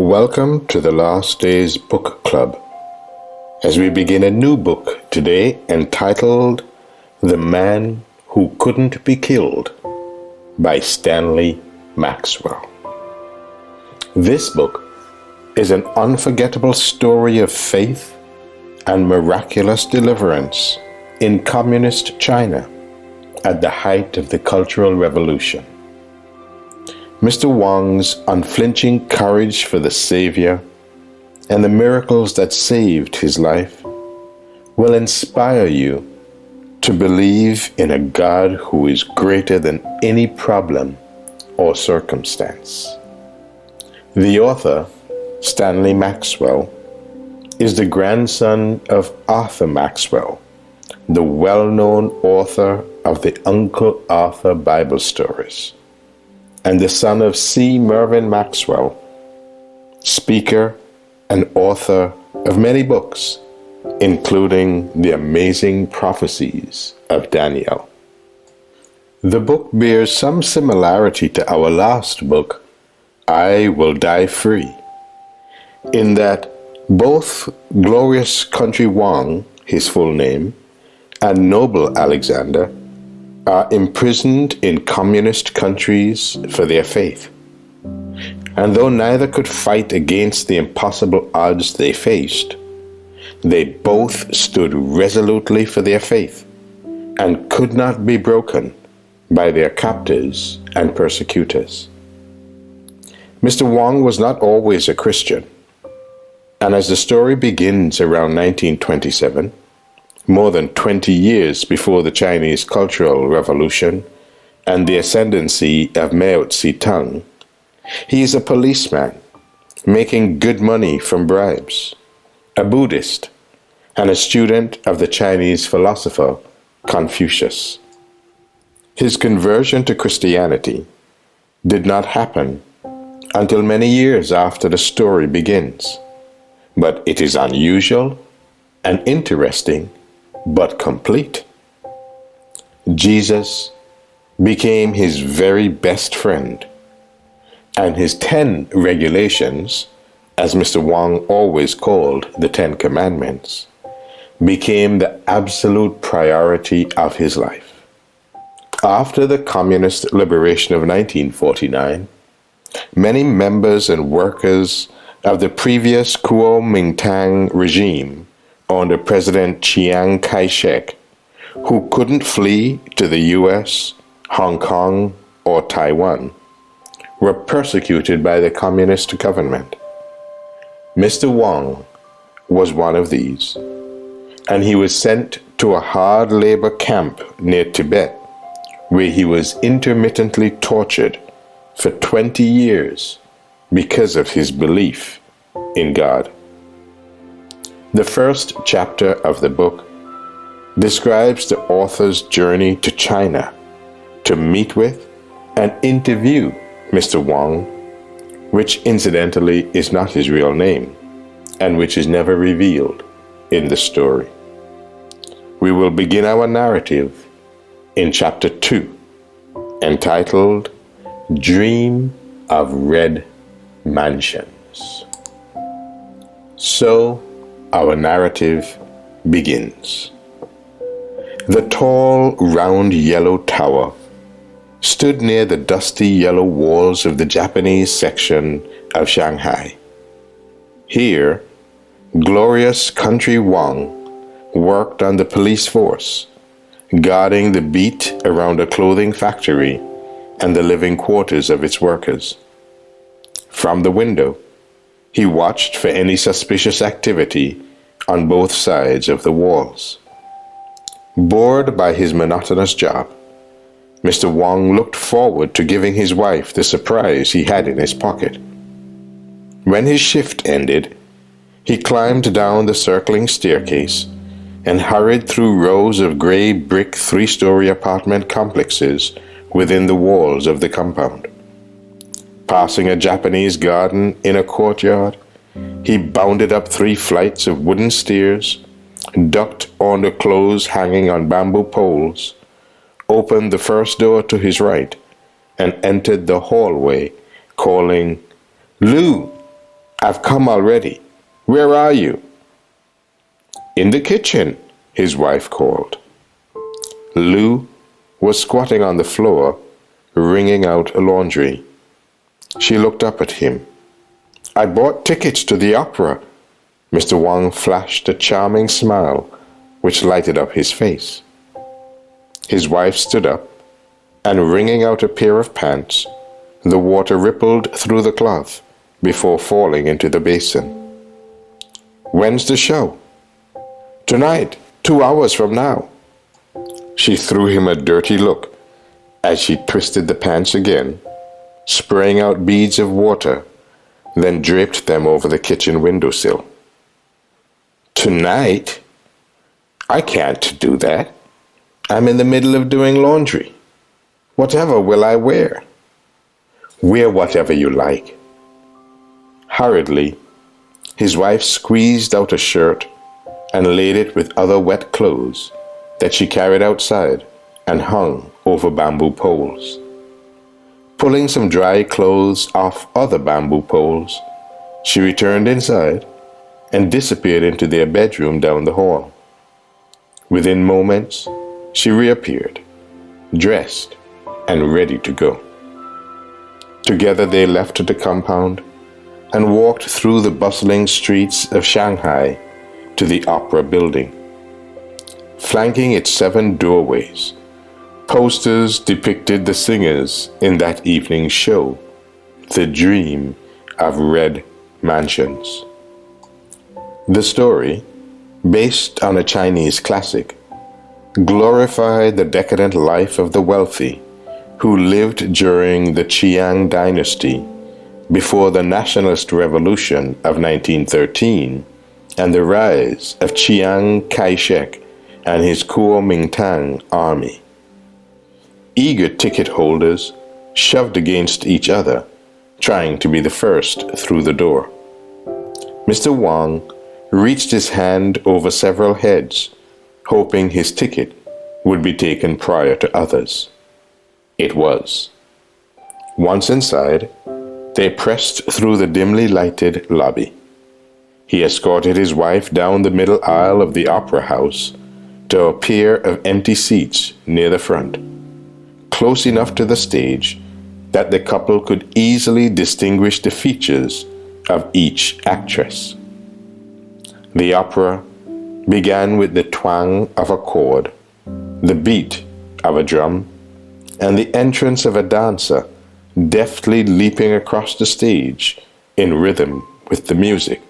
Welcome to the Last Days Book Club, as we begin a new book today entitled The Man Who Couldn't Be Killed by Stanley Maxwell. This book is an unforgettable story of faith and miraculous deliverance in communist China at the height of the Cultural Revolution. Mr. Wang's unflinching courage for the Savior and the miracles that saved his life will inspire you to believe in a God who is greater than any problem or circumstance. The author, Stanley Maxwell, is the grandson of Arthur Maxwell, the well-known author of the Uncle Arthur Bible stories, and the son of C. Mervyn Maxwell, speaker and author of many books, including The Amazing Prophecies of Daniel. The book bears some similarity to our last book, I Will Die Free, in that both Glorious Country Wang, his full name, and Noble Alexander are imprisoned in communist countries for their faith. And though neither could fight against the impossible odds they faced, they both stood resolutely for their faith and could not be broken by their captors and persecutors. Mr. Wang was not always a Christian, and as the story begins around 1927, more than 20 years before the Chinese Cultural Revolution and the ascendancy of Mao Zedong, he is a policeman making good money from bribes, a Buddhist, and a student of the Chinese philosopher Confucius. His conversion to Christianity did not happen until many years after the story begins, but it is unusual and interesting but complete. Jesus became his very best friend, and his 10 regulations, as Mr. Wang always called the 10 Commandments, became the absolute priority of his life. After the communist liberation of 1949, many members and workers of the previous Kuomintang regime under President Chiang Kai-shek, who couldn't flee to the US, Hong Kong, or Taiwan, were persecuted by the communist government. Mr. Wang was one of these, and he was sent to a hard labor camp near Tibet, where he was intermittently tortured for 20 years because of his belief in God. The first chapter of the book describes the author's journey to China to meet with and interview Mr. Wang, which incidentally is not his real name and which is never revealed in the story. We will begin our narrative in chapter 2, entitled Dream of Red Mansions. So, our narrative begins. The tall, round yellow tower stood near the dusty yellow walls of the Japanese section of Shanghai. Here, Glorious Country Wang worked on the police force, guarding the beat around a clothing factory and the living quarters of its workers. From the window, he watched for any suspicious activity on both sides of the walls. Bored by his monotonous job, Mr. Wang looked forward to giving his wife the surprise he had in his pocket. When his shift ended, he climbed down the circling staircase and hurried through rows of gray brick 3-story apartment complexes within the walls of the compound. Passing a Japanese garden in a courtyard, he bounded up 3 flights of wooden stairs, ducked under clothes hanging on bamboo poles, opened the first door to his right, and entered the hallway, calling, "Lou, I've come already. Where are you?" "In the kitchen," his wife called. Lou was squatting on the floor, wringing out laundry. She looked up at him. "I bought tickets to the opera." Mr. Wang flashed a charming smile, which lighted up his face. His wife stood up, and wringing out a pair of pants, the water rippled through the cloth before falling into the basin. "When's the show?" "Tonight, 2 hours from now." She threw him a dirty look as she twisted the pants again, spraying out beads of water, then draped them over the kitchen windowsill. "Tonight? I can't do that. I'm in the middle of doing laundry. Whatever will I wear?" "Wear whatever you like." Hurriedly, his wife squeezed out a shirt and laid it with other wet clothes that she carried outside and hung over bamboo poles. Pulling some dry clothes off other bamboo poles, she returned inside and disappeared into their bedroom down the hall. Within moments, she reappeared, dressed and ready to go. Together they left the compound and walked through the bustling streets of Shanghai to the opera building. Flanking its 7 doorways, posters depicted the singers in that evening's show, The Dream of Red Mansions. The story, based on a Chinese classic, glorified the decadent life of the wealthy who lived during the Chiang dynasty before the nationalist revolution of 1913 and the rise of Chiang Kai-shek and his Kuomintang army. Eager ticket holders shoved against each other, trying to be the first through the door. Mr. Wang reached his hand over several heads, hoping his ticket would be taken prior to others. It was. Once inside, they pressed through the dimly lighted lobby. He escorted his wife down the middle aisle of the opera house to a pair of empty seats near the front, close enough to the stage that the couple could easily distinguish the features of each actress. The opera began with the twang of a chord, the beat of a drum, and the entrance of a dancer deftly leaping across the stage in rhythm with the music.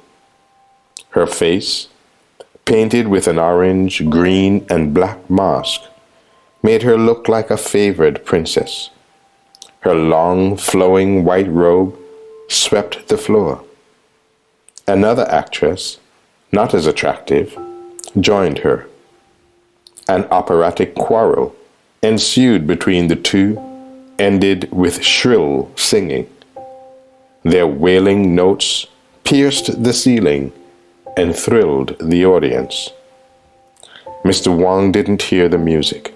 Her face, painted with an orange, green, and black mask, made her look like a favored princess. Her long, flowing white robe swept the floor. Another actress, not as attractive, joined her. An operatic quarrel ensued between the two, ended with shrill singing. Their wailing notes pierced the ceiling and thrilled the audience. Mr. Wang didn't hear the music.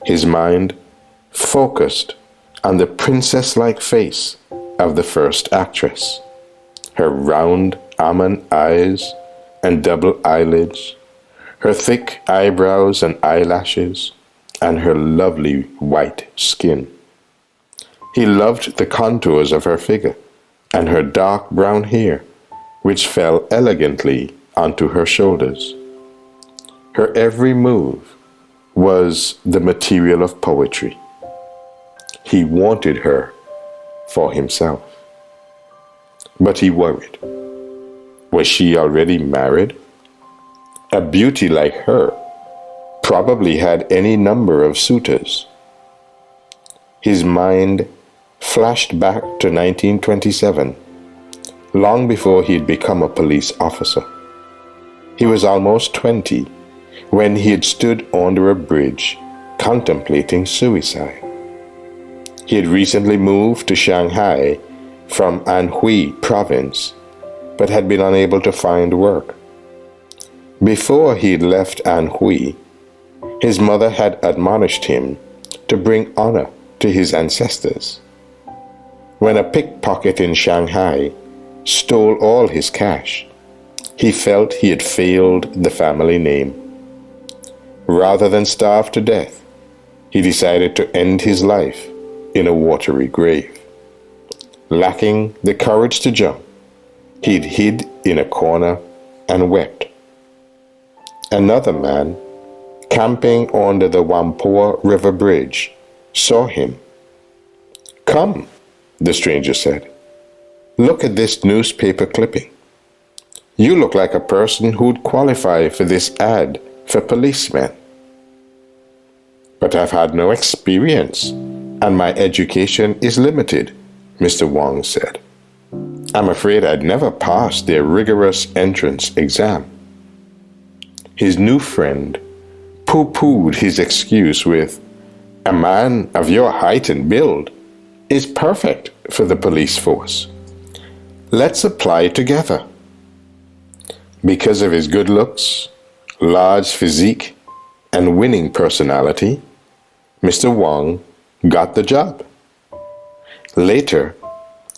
His mind focused on the princess-like face of the first actress, her round almond eyes and double eyelids, her thick eyebrows and eyelashes, and her lovely white skin. He loved the contours of her figure and her dark brown hair, which fell elegantly onto her shoulders. Her every move was the material of poetry. He wanted her for himself. But he worried. Was she already married? A beauty like her probably had any number of suitors. His mind flashed back to 1927, long before he had become a police officer. He was almost 20 when he had stood under a bridge contemplating suicide. He had recently moved to Shanghai from Anhui province, but had been unable to find work. Before he had left Anhui, his mother had admonished him to bring honor to his ancestors. When a pickpocket in Shanghai stole all his cash. He felt he had failed the family name. Rather than starve to death, he decided to end his life in a watery grave. Lacking the courage to jump, he'd hid in a corner and wept. Another man, camping under the Whampoa River Bridge, saw him. "Come," the stranger said. "Look at this newspaper clipping. You look like a person who'd qualify for this ad for policemen." "But I've had no experience, and my education is limited," Mr. Wong said. "I'm afraid I'd never pass their rigorous entrance exam." His new friend pooh-poohed his excuse with, "A man of your height and build is perfect for the police force. Let's apply together." Because of his good looks, large physique, and winning personality, Mr. Wong got the job. Later,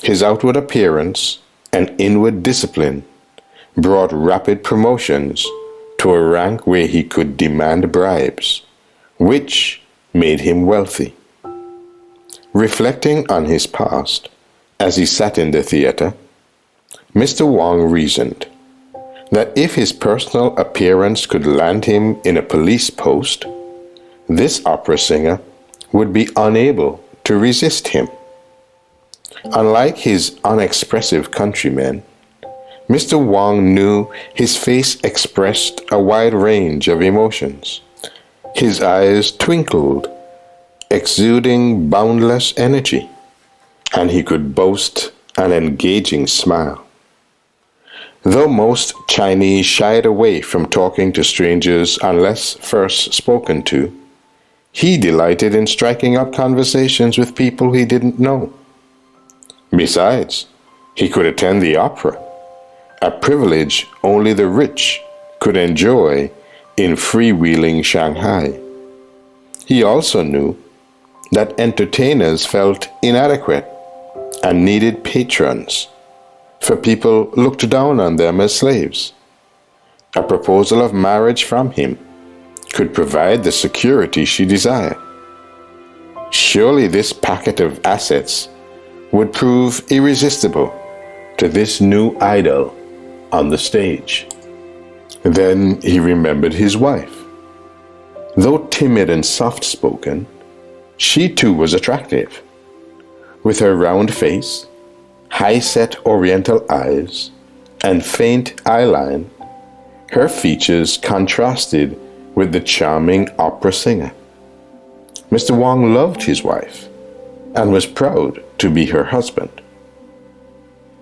his outward appearance and inward discipline brought rapid promotions to a rank where he could demand bribes, which made him wealthy. Reflecting on his past as he sat in the theater, Mr. Wong reasoned that if his personal appearance could land him in a police post, this opera singer would be unable to resist him. Unlike his unexpressive countrymen, Mr. Wong knew his face expressed a wide range of emotions. His eyes twinkled, exuding boundless energy, and he could boast an engaging smile. Though most Chinese shied away from talking to strangers unless first spoken to, he delighted in striking up conversations with people he didn't know. Besides, he could attend the opera, a privilege only the rich could enjoy in freewheeling Shanghai. He also knew that entertainers felt inadequate and needed patrons, for people looked down on them as slaves. A proposal of marriage from him could provide the security she desired. Surely this packet of assets would prove irresistible to this new idol on the stage. Then he remembered his wife. Though timid and soft-spoken, she too was attractive. With her round face, high-set oriental eyes, and faint eyeline, her features contrasted with the charming opera singer. Mr. Wong loved his wife and was proud to be her husband.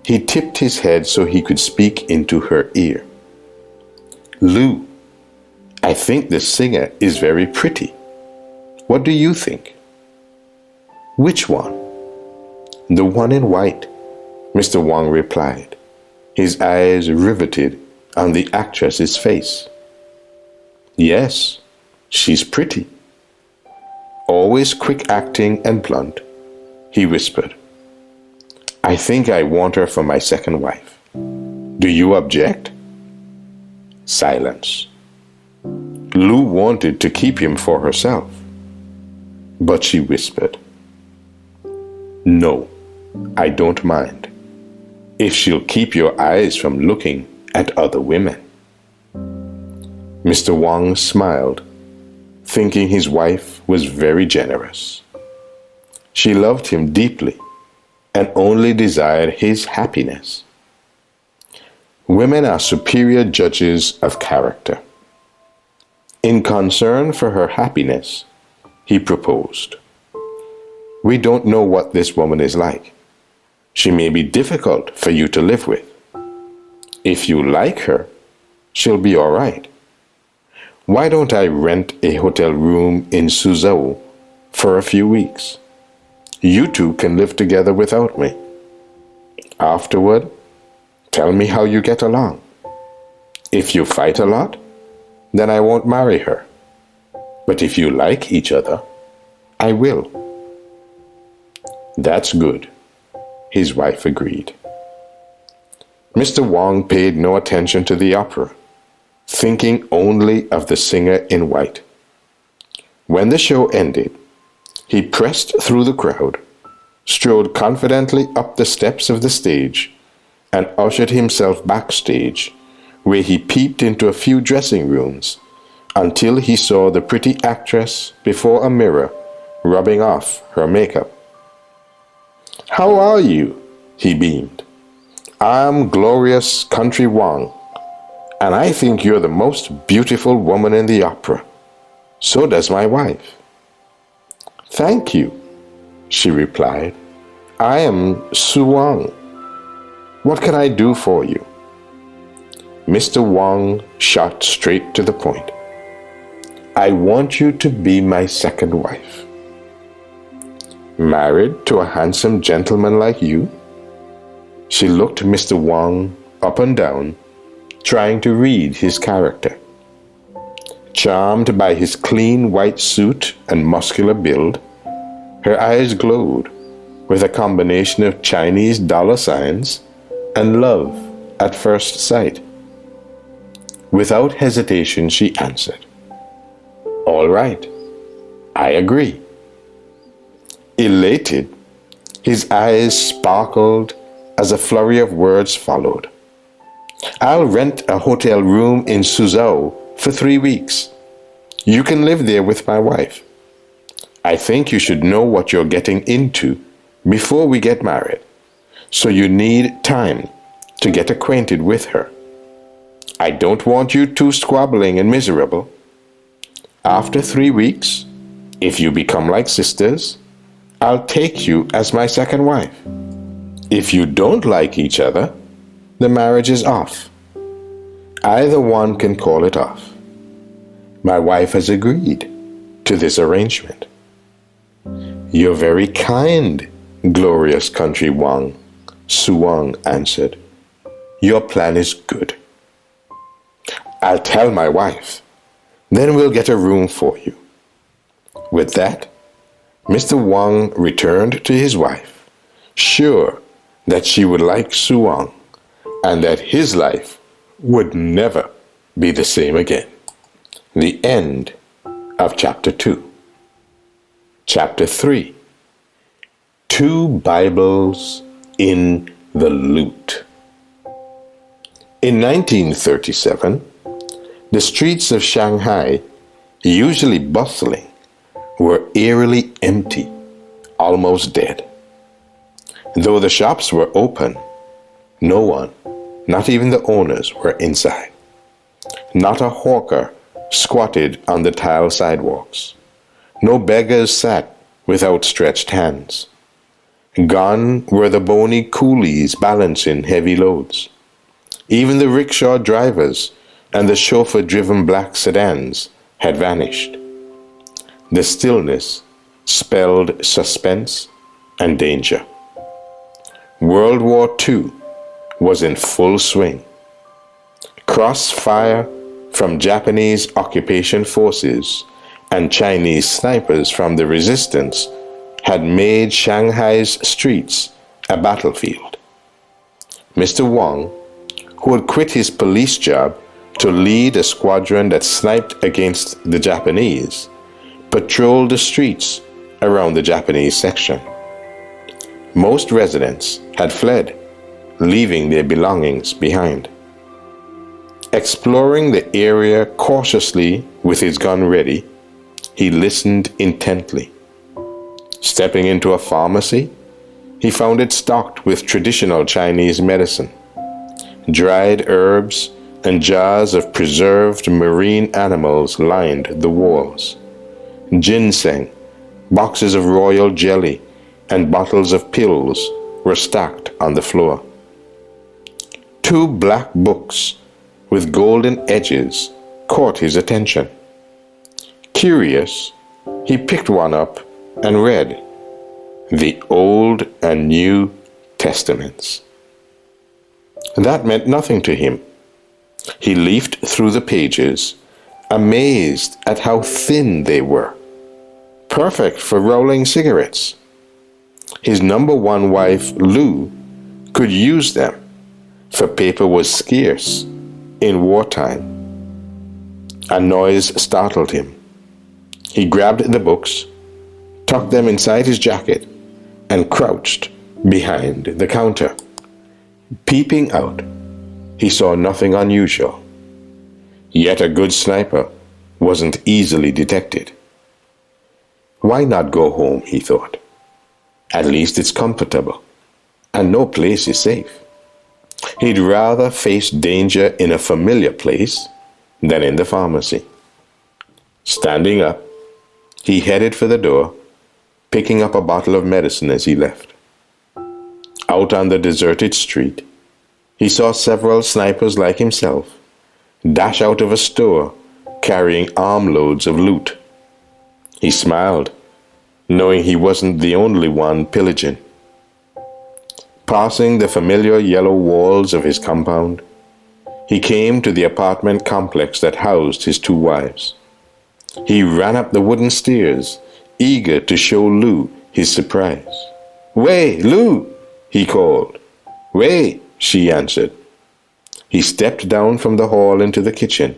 He tipped his head so he could speak into her ear. "Lou, I think the singer is very pretty. What do you think?" "Which one?" "The one in white," Mr. Wong replied, his eyes riveted on the actress's face. "Yes, she's pretty. Always quick acting and blunt," he whispered. "I think I want her for my second wife. Do you object?" Silence. Lou wanted to keep him for herself, but she whispered, "No, I don't mind, if she'll keep your eyes from looking at other women." Mr. Wong smiled, thinking his wife was very generous. She loved him deeply and only desired his happiness. Women are superior judges of character. In concern for her happiness, he proposed, "We don't know what this woman is like. She may be difficult for you to live with. If you like her, she'll be all right. Why don't I rent a hotel room in Suzhou for a few weeks? You two can live together without me. Afterward, tell me how you get along. If you fight a lot, then I won't marry her. But if you like each other, I will." "That's good," his wife agreed. Mr. Wang paid no attention to the opera, thinking only of the singer in white. When the show ended, he pressed through the crowd, strode confidently up the steps of the stage, and ushered himself backstage, where he peeped into a few dressing rooms until he saw the pretty actress before a mirror rubbing off her makeup. "How are you?" he beamed. "I'm glorious Country Wang, and I think you're the most beautiful woman in the opera. So does my wife." "Thank you," she replied. "I am Su Wang. What can I do for you?" Mr. Wang shot straight to the point. "I want you to be my second wife." "Married to a handsome gentleman like you?" She looked Mr. Wang up and down, trying to read his character. Charmed by his clean white suit and muscular build, her eyes glowed with a combination of Chinese dollar signs and love at first sight. Without hesitation, she answered, "All right, I agree." Elated, his eyes sparkled as a flurry of words followed. "I'll rent a hotel room in Suzhou for 3 weeks. You can live there with my wife. I think you should know what you're getting into before we get married, so you need time to get acquainted with her. I don't want you too squabbling and miserable. After 3 weeks, if you become like sisters, I'll take you as my second wife. If you don't like each other, the marriage is off. Either one can call it off. My wife has agreed to this arrangement." "You're very kind, glorious Country Wang," Su Wang answered. "Your plan is good." "I'll tell my wife. Then we'll get a room for you." With that, Mr. Wang returned to his wife, sure that she would like Su Wang and that his life would never be the same again. The end of Chapter 2. Chapter 3. 2 Bibles in the Loot. In 1937, the streets of Shanghai, usually bustling, were eerily empty, almost dead. Though the shops were open, no one, not even the owners, were inside. Not a hawker squatted on the tile sidewalks. No beggars sat with outstretched hands. Gone were the bony coolies balancing heavy loads. Even the rickshaw drivers and the chauffeur-driven black sedans had vanished. The stillness spelled suspense and danger. World War II was in full swing. Crossfire from Japanese occupation forces and Chinese snipers from the resistance had made Shanghai's streets a battlefield. Mr. Wang, who had quit his police job to lead a squadron that sniped against the Japanese, patrolled the streets around the Japanese section. Most residents had fled, leaving their belongings behind. Exploring the area cautiously with his gun ready, he listened intently. Stepping into a pharmacy, he found it stocked with traditional Chinese medicine. Dried herbs and jars of preserved marine animals lined the walls. Ginseng, boxes of royal jelly, and bottles of pills were stacked on the floor. 2 black books with golden edges caught his attention. Curious, he picked one up and read the Old and New Testaments. That meant nothing to him. He leafed through the pages, amazed at how thin they were. Perfect for rolling cigarettes. His number 1 wife, Lou, could use them, for paper was scarce in wartime. A noise startled him. He grabbed the books, tucked them inside his jacket, and crouched behind the counter. Peeping out, he saw nothing unusual. Yet a good sniper wasn't easily detected. Why not go home, he thought. At least it's comfortable, and no place is safe. He'd rather face danger in a familiar place than in the pharmacy. Standing up, he headed for the door, picking up a bottle of medicine as he left. Out on the deserted street, he saw several snipers like himself dash out of a store carrying armloads of loot. He smiled, knowing he wasn't the only one pillaging. Passing the familiar yellow walls of his compound, he came to the apartment complex that housed his two wives. He ran up the wooden stairs, eager to show Lou his surprise. "Way, Lou!" he called. "Way," she answered. He stepped down from the hall into the kitchen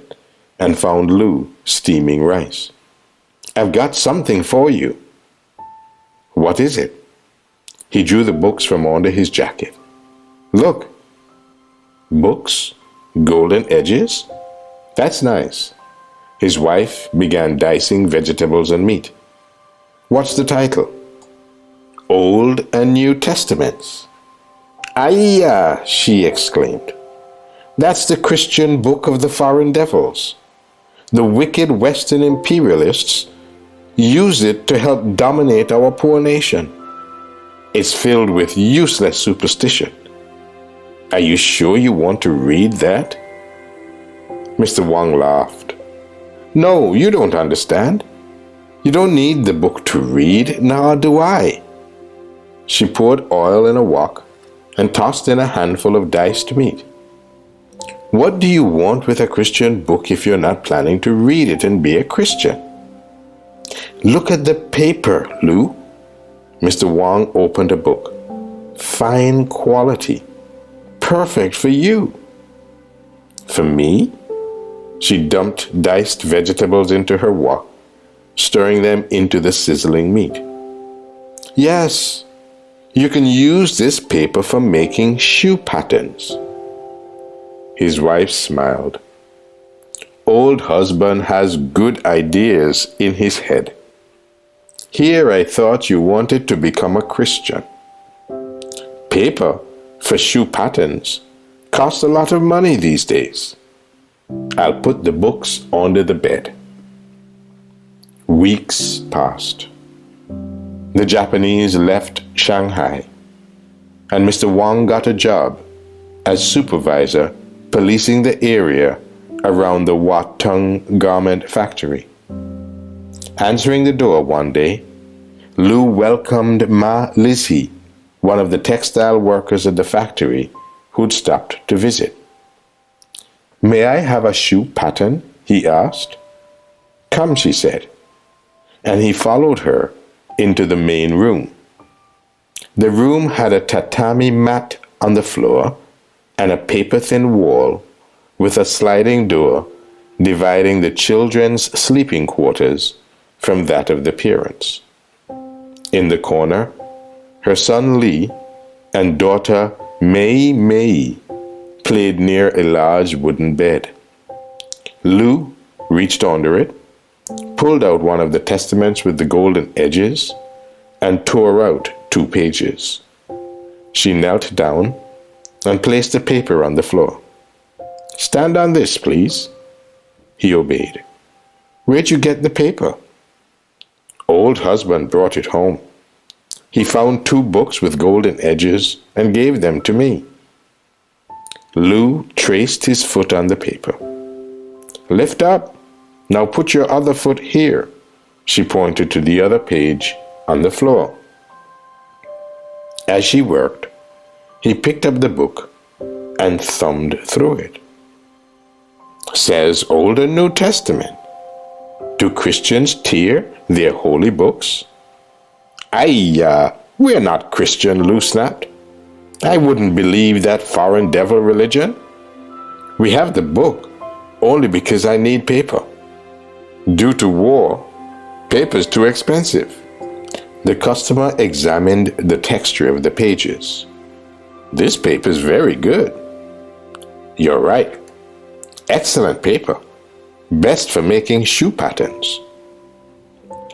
and found Lou steaming rice. "I've got something for you." "What is it?" He drew the books from under his jacket. "Look." "Books? Golden edges? That's nice." His wife began dicing vegetables and meat. "What's the title?" "Old and New Testaments." "Ayya!" she exclaimed. "That's the Christian book of the foreign devils. The wicked Western imperialists use it to help dominate our poor nation. It's filled with useless superstition. Are you sure you want to read that?" Mr. Wang laughed. "No, you don't understand. You don't need the book to read, nor do I." She poured oil in a wok and tossed in a handful of diced meat. "What do you want with a Christian book if you're not planning to read it and be a Christian?" "Look at the paper, Lou." Mr. Wang opened a book. "Fine quality. Perfect for you." "For me?" She dumped diced vegetables into her wok, stirring them into the sizzling meat. "Yes, you can use this paper for making shoe patterns." His wife smiled. "Old husband has good ideas in his head. Here I thought you wanted to become a Christian. Paper for shoe patterns costs a lot of money these days. I'll put the books under the bed." Weeks passed. The Japanese left Shanghai, and Mr. Wang got a job as supervisor policing the area around the Watung garment factory. Answering the door one day, Lou welcomed Ma Lizzie, one of the textile workers at the factory who'd stopped to visit. "May I have a shoe pattern?" he asked. "Come," she said, and he followed her into the main room. The room had a tatami mat on the floor and a paper-thin wall with a sliding door dividing the children's sleeping quarters from that of the parents. In the corner, her son Lee and daughter Mei Mei played near a large wooden bed. Lou reached under it, pulled out one of the testaments with the golden edges, and tore out 2 pages. She knelt down and placed the paper on the floor. "Stand on this, please." He obeyed. "Where'd you get the paper?" "Old husband brought it home. He found 2 books with golden edges and gave them to me." Lou traced his foot on the paper. "Lift up. Now put your other foot here." She pointed to the other page on the floor. As she worked, he picked up the book and thumbed through it. "Says Old and New Testament. Do Christians tear their holy books?" "Ayya, we're not Christian," Lou snapped. I wouldn't believe that foreign devil religion. We have the book only because I need paper. Due to war, paper's too expensive. The customer examined the texture of the pages. This paper's very good. You're right. Excellent paper. Best for making shoe patterns.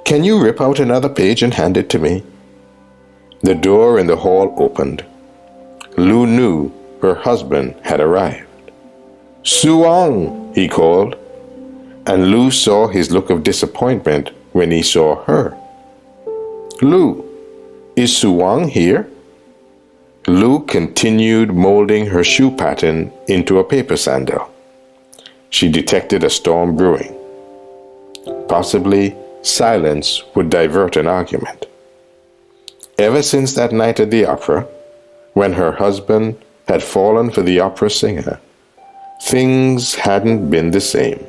Can you rip out another page and hand it to me? The door in the hall opened. Lu knew her husband had arrived. "Suong," he called, and Lu saw his look of disappointment when he saw her. "Lu, is Suong here?" Lu continued molding her shoe pattern into a paper sandal. She detected a storm brewing. Possibly silence would divert an argument. Ever since that night at the opera, when her husband had fallen for the opera singer, things hadn't been the same.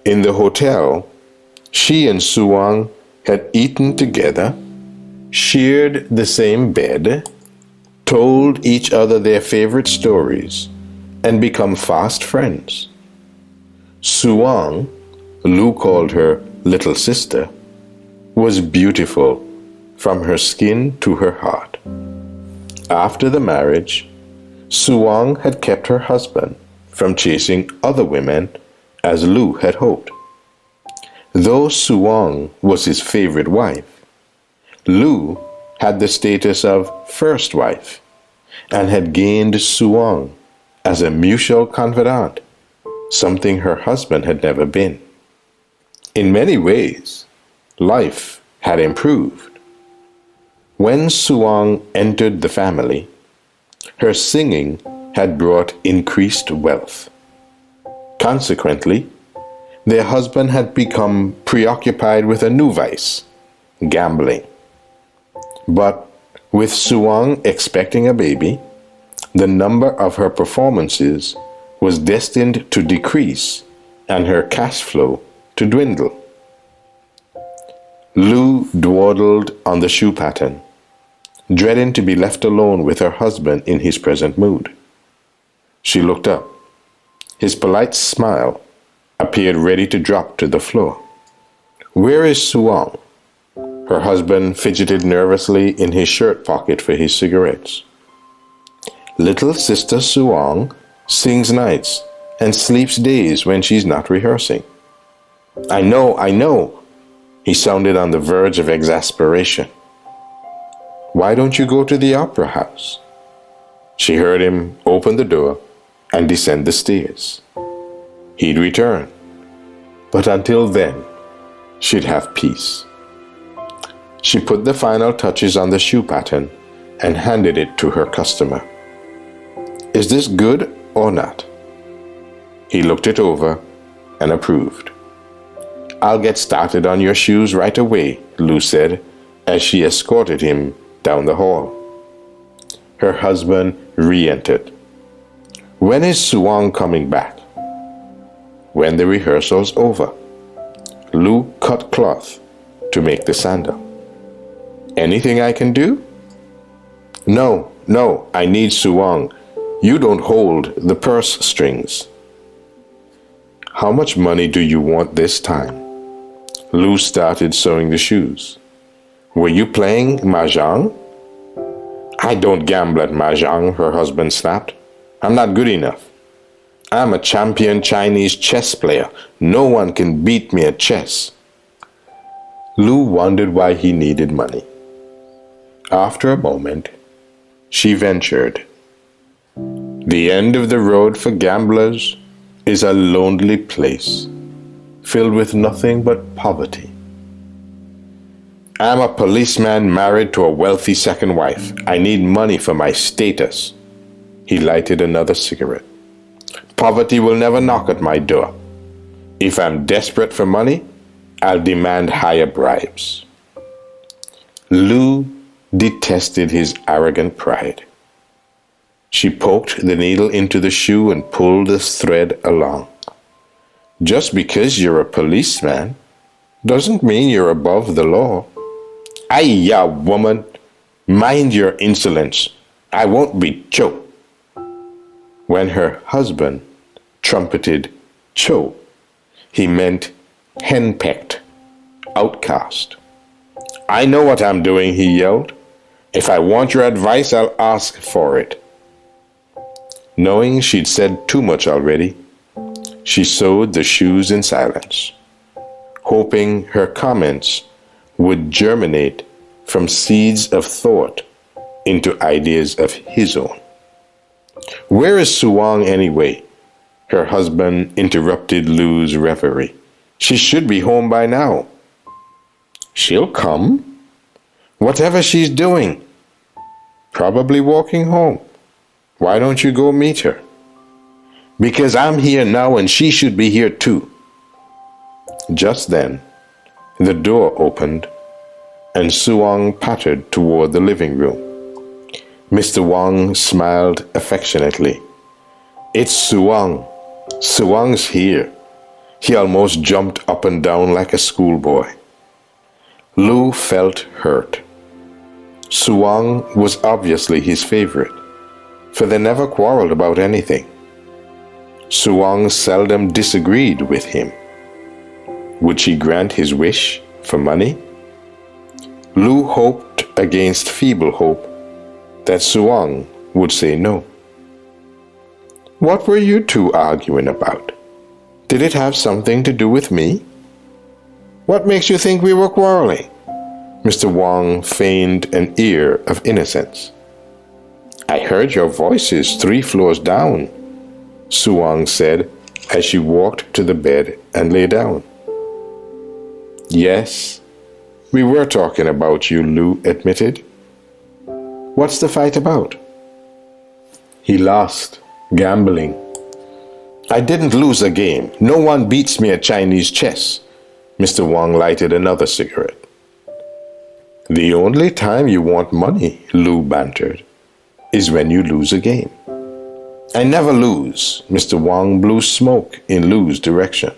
In the hotel, she and Suong had eaten together, shared the same bed, told each other their favorite stories, and become fast friends. Suong, Lu called her little sister, was beautiful from her skin to her heart. After the marriage, Suong had kept her husband from chasing other women as Lu had hoped. Though Suong was his favorite wife, Lu had the status of first wife and had gained Suong as a mutual confidant, something her husband had never been. In many ways, life had improved. When Suong entered the family, her singing had brought increased wealth. Consequently, their husband had become preoccupied with a new vice, gambling. But with Suong expecting a baby, the number of her performances was destined to decrease and her cash flow to dwindle. Lu dawdled on the shoe pattern, dreading to be left alone with her husband in his present mood. She looked up. His polite smile appeared ready to drop to the floor. "Where is Suong?" Her husband fidgeted nervously in his shirt pocket for his cigarettes. "Little sister Suong sings nights and sleeps days when she's not rehearsing." I know. He sounded on the verge of exasperation. "Why don't you go to the opera house?" She heard him open the door and descend the stairs. He'd return, but until then, she'd have peace. She put the final touches on the shoe pattern and handed it to her customer. "Is this good or not?" He looked it over and approved. "I'll get started on your shoes right away," Lu said as she escorted him down the hall. Her husband re-entered. "When is Suong coming back?" "When the rehearsal's over." Lu cut cloth to make the sandal. "Anything I can do?" No, I need Suong. You don't hold the purse strings." "How much money do you want this time?" Lu started sewing the shoes. "Were you playing mahjong?" "I don't gamble at mahjong," her husband snapped. "I'm not good enough. I'm a champion Chinese chess player. No one can beat me at chess." Lu wondered why he needed money. After a moment, she ventured. "The end of the road for gamblers is a lonely place, filled with nothing but poverty. I'm a policeman married to a wealthy second wife. I need money for my status." He lighted another cigarette. "Poverty will never knock at my door. If I'm desperate for money, I'll demand higher bribes." Lu detested his arrogant pride. She poked the needle into the shoe and pulled the thread along. "Just because you're a policeman doesn't mean you're above the law." "Aye, ya woman! Mind your insolence. I won't be Cho. When her husband trumpeted Cho, he meant henpecked, outcast. I know what I'm doing, he yelled. If I want your advice, I'll ask for it. Knowing she'd said too much already, she sewed the shoes in silence, hoping her comments would germinate from seeds of thought into ideas of his own. Where is Suwang anyway? Her husband interrupted Lou's reverie. She should be home by now. She'll come. Whatever she's doing. Probably walking home. Why don't you go meet her? Because I'm here now and she should be here too. Just then, the door opened and Suwang pattered toward the living room. Mr. Wang smiled affectionately. It's Suwang. Suwang's here. He almost jumped up and down like a schoolboy. Lou felt hurt. Suwang was obviously his favorite, for they never quarreled about anything. Suwang seldom disagreed with him. Would she grant his wish for money? Lou hoped against feeble hope that Suwang would say no. What were you two arguing about? Did it have something to do with me? What makes you think we were quarreling? Mr. Wang feigned an air of innocence. I heard your voices 3 floors down, Suwang said as she walked to the bed and lay down. Yes, we were talking about you, Lou admitted. What's the fight about? He lost, gambling. I didn't lose a game. No one beats me at Chinese chess. Mr. Wang lighted another cigarette. The only time you want money, Lou bantered, is when you lose a game. I never lose. Mr. Wang blew smoke in Lou's direction.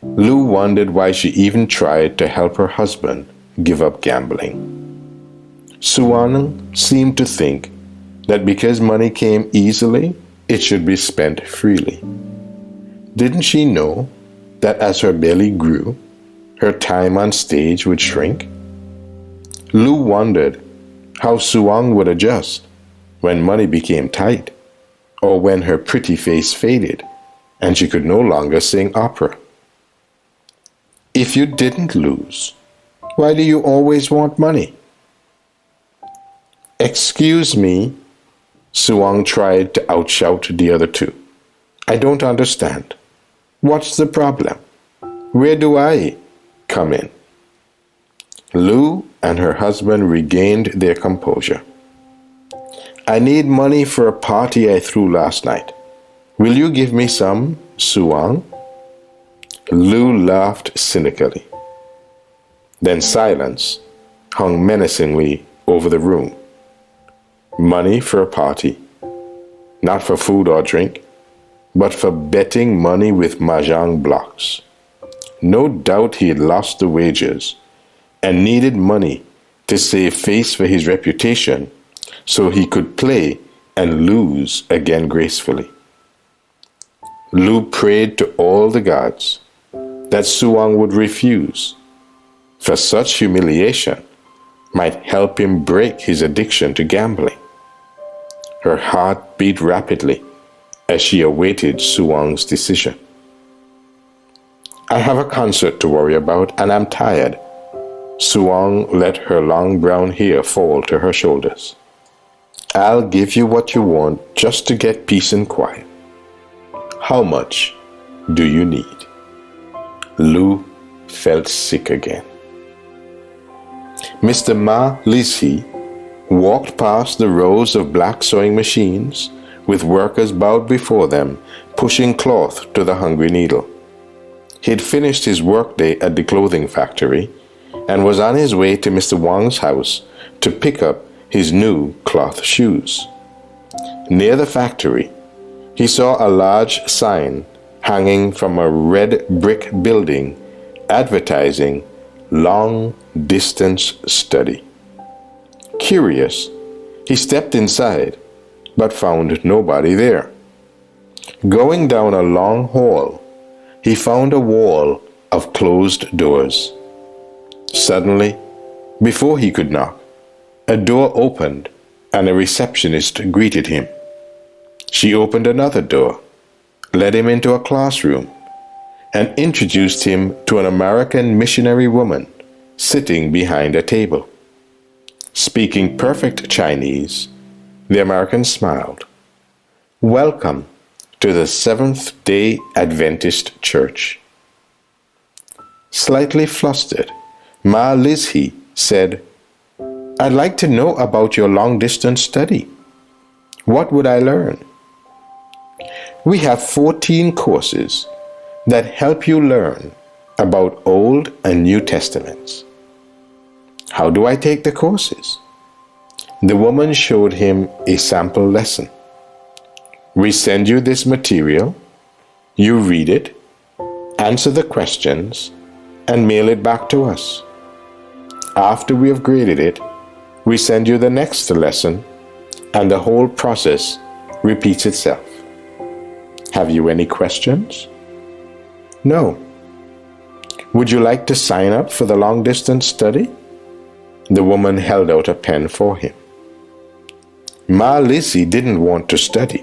Lou wondered why she even tried to help her husband give up gambling. Suwang seemed to think that because money came easily, it should be spent freely. Didn't she know that as her belly grew, her time on stage would shrink? Lou wondered how Suwang would adjust when money became tight, or when her pretty face faded and she could no longer sing opera. If you didn't lose, why do you always want money? Excuse me, Suwang tried to outshout the other two. I don't understand. What's the problem? Where do I come in? Lou and her husband regained their composure. I need money for a party I threw last night. Will you give me some, Suwang? Lou laughed cynically. Then silence hung menacingly over the room. Money for a party, not for food or drink, but for betting money with mahjong blocks. No doubt he had lost the wagers and needed money to save face for his reputation so he could play and lose again gracefully. Lou prayed to all the gods that Suwang would refuse, for such humiliation might help him break his addiction to gambling. Her heart beat rapidly as she awaited Suwang's decision. I have a concert to worry about and I'm tired. Suwang let her long brown hair fall to her shoulders. I'll give you what you want just to get peace and quiet. How much do you need? Lou felt sick again. Mr. Ma Lisi walked past the rows of black sewing machines with workers bowed before them, pushing cloth to the hungry needle. He'd finished his workday at the clothing factory and was on his way to Mr. Wang's house to pick up his new cloth shoes. Near the factory, he saw a large sign hanging from a red brick building advertising long distance study. Curious, He stepped inside, but found nobody there. Going down a long hall, he found a wall of closed doors. Suddenly, before he could knock, a door opened and a receptionist greeted him. She opened another door, led him into a classroom, and introduced him to an American missionary woman sitting behind a table. Speaking perfect Chinese, the American smiled. "Welcome to the Seventh-day Adventist Church." Slightly flustered, Ma Lizzie said, "I'd like to know about your long-distance study. What would I learn?" "We have 14 courses that help you learn about Old and New Testaments." "How do I take the courses?" The woman showed him a sample lesson. "We send you this material, you read it, answer the questions, and mail it back to us. After we have graded it, we send you the next lesson, and the whole process repeats itself. Have you any questions?" "No." "Would you like to sign up for the long-distance study?" The woman held out a pen for him. Ma Lizzie didn't want to study,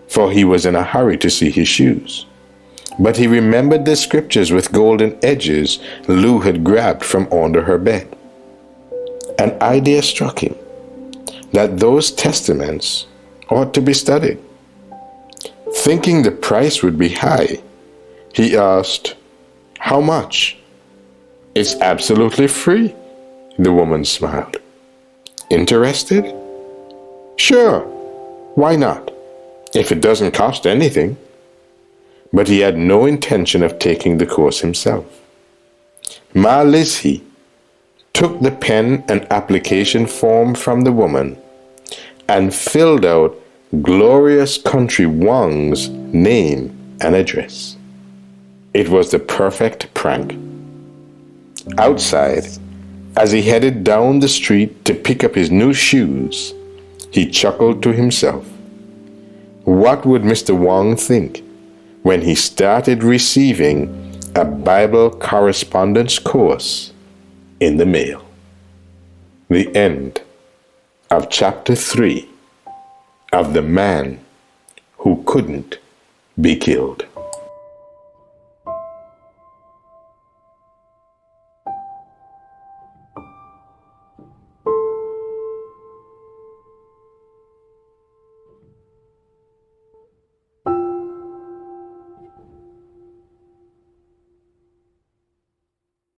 for he was in a hurry to see his shoes. But he remembered the scriptures with golden edges Lou had grabbed from under her bed. An idea struck him that those testaments ought to be studied. Thinking the price would be high, he asked, "How much?" "It's absolutely free," the woman smiled. "Interested?" "Sure, why not, if it doesn't cost anything." But he had no intention of taking the course himself. Ma Lizzie took the pen and application form from the woman and filled out Glorious Country Wang's name and address. It was the perfect prank. Outside, as he headed down the street to pick up his new shoes, he chuckled to himself. What would Mr. Wang think when he started receiving a Bible correspondence course in the mail? The end of chapter 3 of The Man Who Couldn't Be Killed.